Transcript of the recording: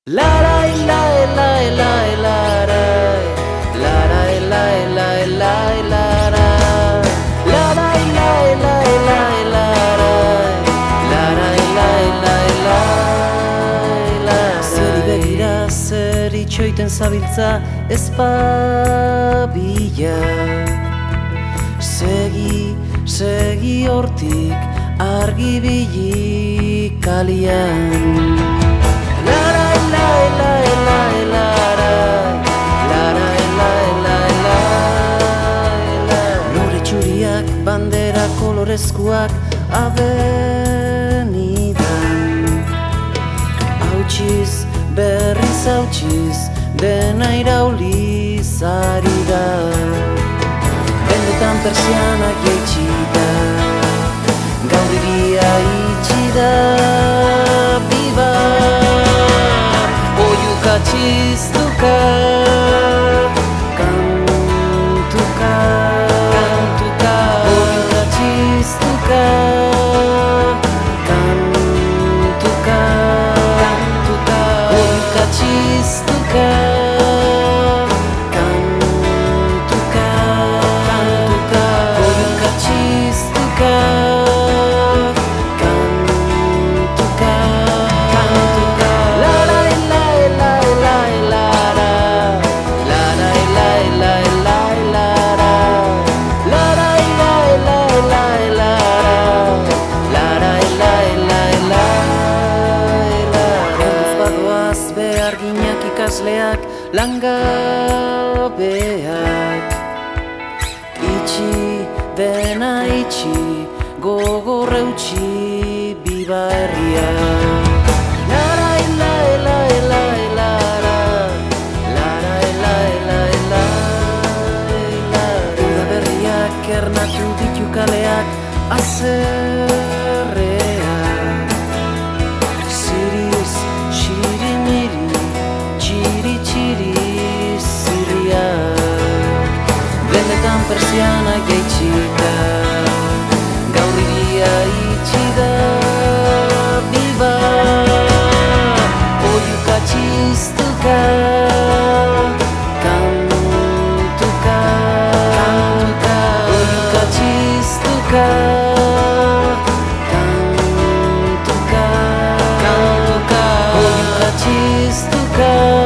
La la la la la la la la la la la la la la la la la la la la zeri begira zer itxoiten zabiltza espabila segi hortik argibili kalian lore txuriak bandera kolorezkoak abenidan hautsiz berriz hautsiz dena irauliz ari da bendetan persianak jaitsita gaur iria itxi da biba oiuka txiztuka kantuka oiuka txiztuka kantuka oiuka txiztuka kantuka oiuka txiztuka arginak ikasleak langabeak itxi dena itxi gogor eutxi biba herria uda berriak ernatu ditu kaleak azerreak Sirius, Shirimiri, Txiri ziriak benetan persianak jaitsita gaur iria itxi da biba oiuka txiztuka kantuka oiuka txiztuka kantuka oiuka txiztuka